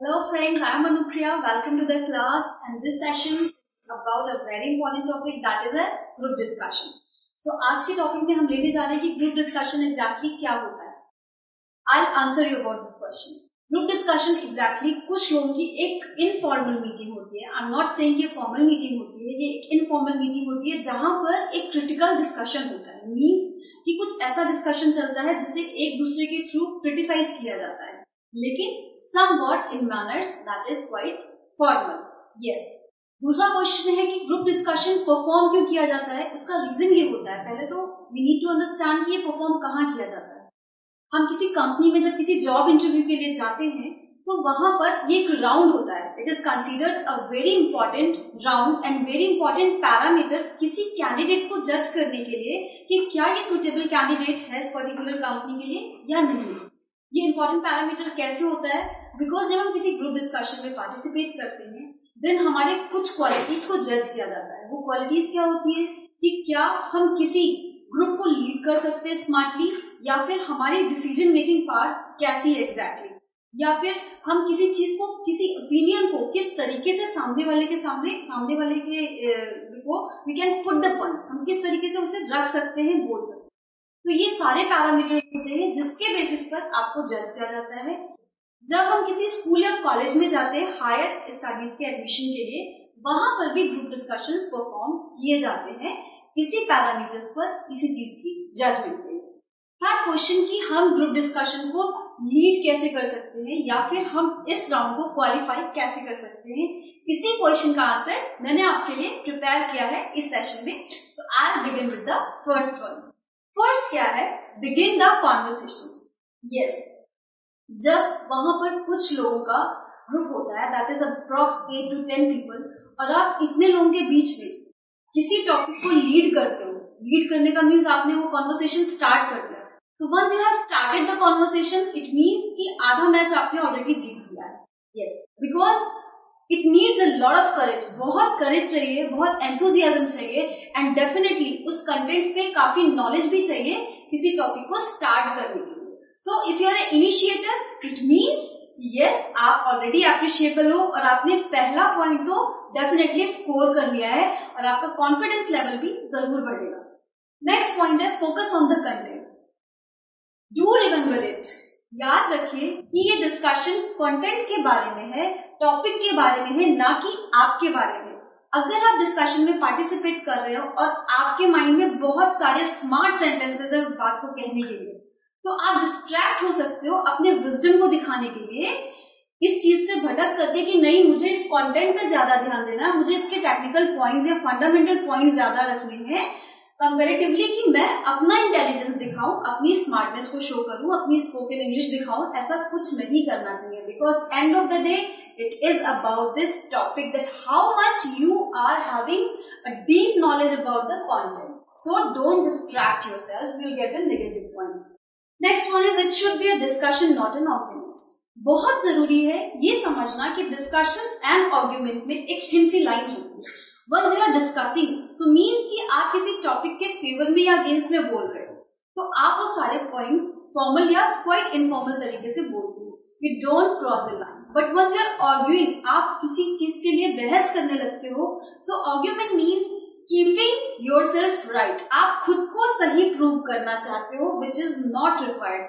Hello friends, I am Anupriya. Welcome to the class and this session is about a very important topic that is a group discussion. So आज के topic में हम लेने जा रहे हैं कि group discussion exactly क्या होता है. I'll answer you about this question. Group discussion exactly कुछ लोगों की एक informal meeting होती है. I'm not saying कि formal meeting होती है, ये एक informal meeting होती है जहां पर एक critical discussion होता है. Means कि कुछ ऐसा discussion चलता है जिसे एक दूसरे के through criticize किया जाता है. लेकिन somewhat in manners that is quite formal. Yes. दूसरा क्वेश्चन है कि ग्रुप डिस्कशन परफॉर्म क्यों किया जाता है. उसका रीजन ये होता है, पहले तो वी नीड टू अंडरस्टैंड कि ये परफॉर्म कहाँ किया जाता है. हम किसी कंपनी में जब किसी जॉब इंटरव्यू के लिए जाते हैं तो वहां पर ये एक राउंड होता है. It is considered a very important round and very important parameter किसी कैंडिडेट को जज करने के लिए कि क्या ये सुटेबल कैंडिडेट है इस पर्टिकुलर कंपनी के लिए या नहीं. ये इंपॉर्टेंट पैरामीटर कैसे होता है? बिकॉज जब हम किसी ग्रुप डिस्कशन में पार्टिसिपेट करते हैं देन हमारे कुछ क्वालिटीज को जज किया जाता है. वो क्वालिटीज क्या होती है कि क्या हम किसी ग्रुप को लीड कर सकते हैं स्मार्टली, या फिर हमारी डिसीजन मेकिंग पावर कैसी है एग्जैक्टली, या फिर हम किसी चीज को, किसी ओपिनियन को किस तरीके से सामने वाले के before we can put the points, हम किस तरीके से उसे रख सकते हैं, बोल सकते हैं. तो ये सारे पैरामीटर होते हैं जिसके बेसिस पर आपको जज किया जाता है. जब हम किसी स्कूल या कॉलेज में जाते हैं हायर स्टडीज के एडमिशन के लिए, वहां पर भी ग्रुप डिस्कशंस परफॉर्म किए जाते हैं इसी पैरामीटर्स पर, इसी चीज की जजमेंट के लिए. थर्ड क्वेश्चन कि हम ग्रुप डिस्कशन को लीड कैसे कर सकते हैं या फिर हम इस राउंड को क्वालिफाई कैसे कर सकते हैं, इसी क्वेश्चन का आंसर मैंने आपके लिए प्रिपेयर किया है इस सेशन में. So I will begin with the first one. First क्या है? Begin the conversation. यस, जब वहां पर कुछ लोगों का ग्रुप होता है that is approx 8 to 10 people, और आप इतने लोगों के बीच में किसी टॉपिक को लीड करते हो. लीड करने का मीन्स आपने वो कॉन्वर्सेशन स्टार्ट कर दिया. तो once you have started the conversation it means कि आधा मैच आपने ऑलरेडी जीत लिया है. Yes, because it needs a lot of courage. बहुत करेज चाहिए, बहुत एंथुजियाज्म चाहिए एंड डेफिनेटली उस कंटेंट पे काफी नॉलेज भी चाहिए किसी टॉपिक को स्टार्ट करने के लिए. So if you are a initiator it means yes, आप ऑलरेडी अप्रिशिएबल हो और आपने पहला पॉइंट तो डेफिनेटली स्कोर कर लिया है और आपका कॉन्फिडेंस लेवल भी जरूर बढ़ेगा. नेक्स्ट पॉइंट है focus on the content. Do remember it. याद रखिए कि ये डिस्कशन कंटेंट के बारे में है, टॉपिक के बारे में है, ना कि आपके बारे में. अगर आप डिस्कशन में पार्टिसिपेट कर रहे हो और आपके माइंड में बहुत सारे स्मार्ट सेंटेंसेस है उस बात को कहने के लिए, तो आप डिस्ट्रैक्ट हो सकते हो अपने विजडम को दिखाने के लिए इस चीज से भटक करके कि नहीं मुझे इस कंटेंट पे ज्यादा ध्यान देना है, मुझे इसके टेक्निकल पॉइंट्स या फंडामेंटल पॉइंट्स ज्यादा रखने हैं कंपैरेटिवली कि मैं अपना इंटेलिजेंस दिखाऊं, अपनी स्मार्टनेस को शो करूं, अपनी स्पोकन इंग्लिश दिखाऊं. ऐसा कुछ नहीं करना चाहिए because end of the day it is about this topic that how much you are having a deep knowledge about the content. So don't distract yourself, you will get a negative point. Next one is it should be a discussion not an argument. बहुत जरूरी है ये समझना कि discussion and argument में एक thin सी line होती है. Once you are discussing, so means कि आप किसी टॉपिक के फेवर में या अगेंस्ट में बोल रहे हो तो आप वो सारे पॉइंट्स फॉर्मल या क्वाइट इनफॉर्मल तरीके से बोलते हो. You don't cross the line. But once you are arguing, आप किसी चीज के लिए बहस करने लगते हो. So argument means keeping yourself right. आप खुद को सही प्रूव करना चाहते हो विच इज नॉट रिक्वायर्ड.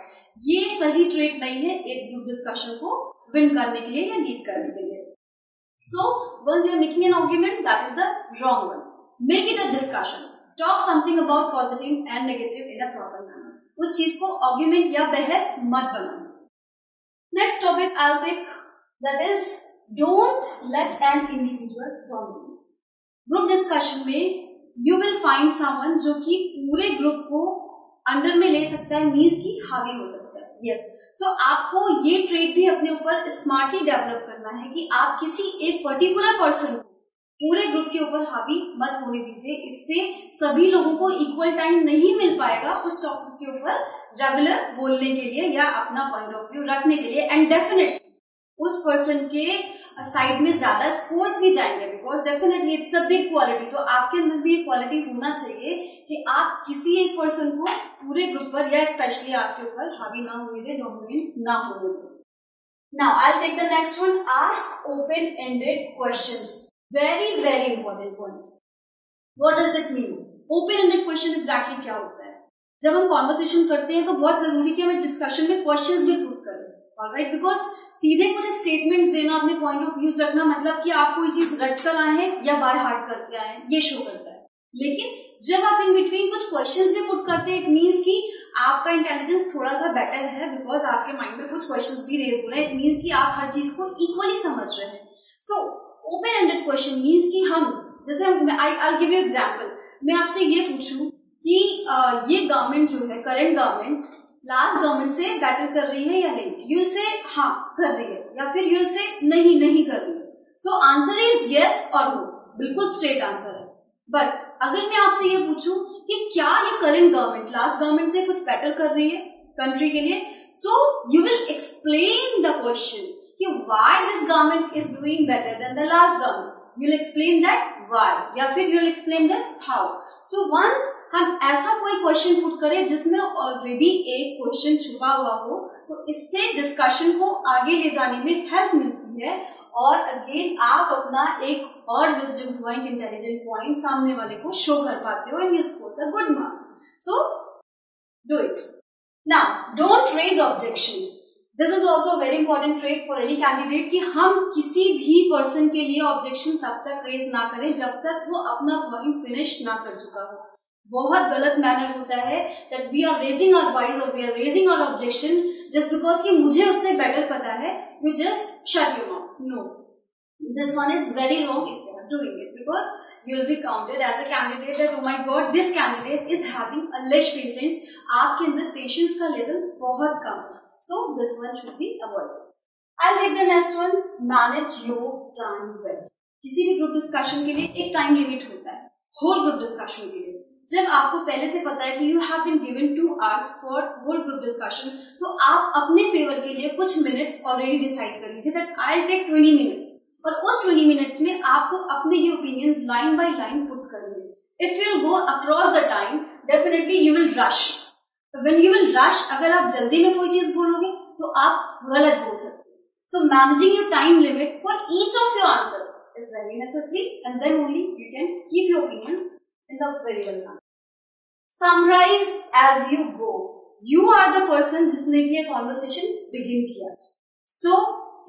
ये सही ट्रेट नहीं है एक ग्रुप डिस्कशन को विन करने के लिए या लीड करने के लिए. So once you are making an argument that is the wrong one. Make it a discussion. Talk something about positive and negative in a proper manner. उस चीज को आर्ग्यूमेंट या बहस मत बनाना. Next topic I will pick, that is don't let an individual dominate. Group discussion में you will find someone जो कि पूरे ग्रुप को अंडर में ले सकता है, मीन्स की हावी हो सकता है. यस, सो आपको ये ट्रेट भी अपने ऊपर स्मार्टली डेवलप करना है कि आप किसी एक पर्टिकुलर पर्सन को पूरे ग्रुप के ऊपर हावी मत होने दीजिए. इससे सभी लोगों को इक्वल टाइम नहीं मिल पाएगा उस टॉपिक के ऊपर रेगुलर बोलने के लिए या अपना पॉइंट ऑफ व्यू रखने के लिए. एंड डेफिनेटली उस पर्सन के साइड में ज्यादा स्कोर्स भी जाएंगे because definitely it's a big quality. तो आपके अंदर भी एक क्वालिटी होना चाहिए कि आप किसी एक पर्सन को पूरे ग्रुप पर या स्पेशली आपके ऊपर हावी ना होने दे, डोमिनेट ना होने दे. Now I'll take the next one. Ask open-ended questions. Very very important point. What does it mean? Open-ended question exactly क्या होता है? जब हम कॉन्वर्सेशन करते हैं तो बहुत जरूरी है कि हमें डिस्कशन में क्वेश्चंस भी पुट करें, ऑलराइट? बिकॉज सीधे कुछ स्टेटमेंट्स देना, अपने पॉइंट ऑफ व्यूज रखना, मतलब कि आप कोई चीज रट कर आए हैं या बाय हार्ट करके आए हैं, ये शो करता है. लेकिन जब आप इन बिटवीन कुछ क्वेश्चंस भी पुट करते हैं, इट मीन्स कि आपका इंटेलिजेंस थोड़ा सा बेटर है, बिकॉज आपके माइंड में कुछ क्वेश्चंस भी रेज हो रहे हैं. इट मीन्स कि आप हर चीज को इक्वली समझ रहे हैं. So open ended question means कि हम जैसे आई गिव यू एग्जांपल. मैं आपसे ये पूछूं कि ये गवर्नमेंट जो है, करंट गवर्नमेंट लास्ट गवर्नमेंट से बेटर कर रही है या नहीं? यू विल से हाँ कर रही है, या फिर यू विल से नहीं नहीं कर रही है. सो आंसर इज यस और नो, बिल्कुल स्ट्रेट आंसर है. बट अगर मैं आपसे ये पूछूं कि क्या ये करंट गवर्नमेंट लास्ट गवर्नमेंट से कुछ बेटर कर रही है कंट्री के लिए, so you will explain the question कि why this government is doing better than the last government. You will explain that why, या फिर you will explain that how. So once हम ऐसा कोई क्वेश्चन पुट करें जिसमें ऑलरेडी एक question छुपा हुआ हो, तो इससे डिस्कशन को आगे ले जाने में हेल्प मिलती है. और अगेन आप अपना एक और विजडम पॉइंट, इंटेलिजेंट पॉइंट सामने वाले को शो कर पाते हो and you score the good marks. So do it. Now don't raise objection. This is also very important trait for any candidate कि हम किसी भी पर्सन के लिए ऑब्जेक्शन तब तक रेज ना करें जब तक वो अपना पॉइंट फिनिश ना कर चुका हो. बहुत गलत मैनर होता है that we are raising our voice और we are raising our objection just because कि मुझे उससे बेटर पता है. You just shut your mouth. No, this one is very wrong if you are doing it, because you will be counted as a candidate that oh my god this candidate is having a less patience. आपके अंदर patience का level बहुत कम है. So this one should be avoided. I'll take the next one. Manage your time well. किसी भी group discussion के लिए एक टाइम लिमिट होता है, होल ग्रुप डिस्कशन के लिए. जब आपको पहले से पता है कि you have been given 2 hours for whole group discussion, तो आप अपने फेवर के लिए कुछ मिनट्स ऑलरेडी डिसाइड कर लीजिए that I will take 20 minutes. और उस 20 minutes में आपको अपने ये opinions line by line put करने. If you go across the time, definitely you will rush. When you will rush, अगर आप जल्दी में कोई चीज बोलोगे तो आप गलत बोल सकते हो. So managing your time limit for each of your answers is very necessary, and then only you can keep your opinions in the very well manner. Summarize as you go. You are the person जिसने ये conversation begin किया. So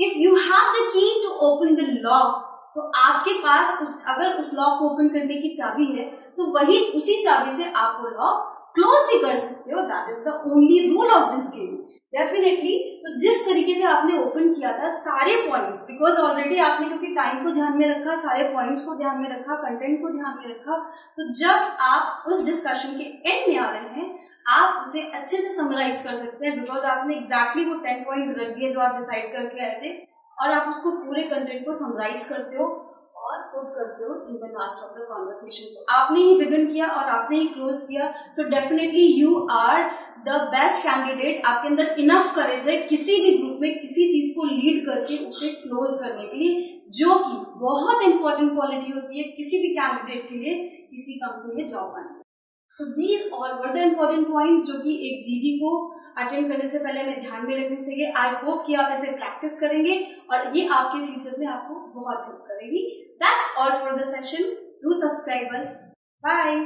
if you have the key to open the lock, तो आपके पास अगर उस lock को open करने की चाबी है तो वही उसी चाबी से आप वो लॉक क्लोज भी कर सकते हो. That is the only rule of this game. Definitely. तो जिस तरीके से आपने ओपन किया था सारे पॉइंट्स, बिकॉज ऑलरेडी आपने क्योंकि टाइम को ध्यान में रखा, सारे पॉइंट्स को ध्यान में रखा, कंटेंट को ध्यान में रखा, तो जब आप उस डिस्कशन के एंड में आ रहे हैं आप उसे अच्छे से समराइज कर सकते हैं, बिकॉज आपने एग्जैक्टली वो 10 पॉइंट्स रख दिए जो आप डिसाइड करके आए थे, और आप उसको पूरे कंटेंट को समराइज करते हो और पुट करते हो in the last of the conversation. तो आपने ही बिगिन किया और आपने ही क्लोज किया. So definitely you are the best candidate. आपके अंदर इनफ करेज है किसी भी ग्रुप में किसी चीज को लीड करके उसे क्लोज करने के लिए, जो कि बहुत इंपॉर्टेंट क्वालिटी होती है किसी भी कैंडिडेट के लिए किसी कंपनी में जॉब पाने. So these all were the important points जो कि एक जीडी को अटेंड करने से पहले हमें ध्यान में रखने चाहिए. आई होप कि आप ऐसे प्रैक्टिस करेंगे और ये आपके फ्यूचर में आपको बहुत हेल्प करेगी. That's all for the session. Do subscribe us. Bye.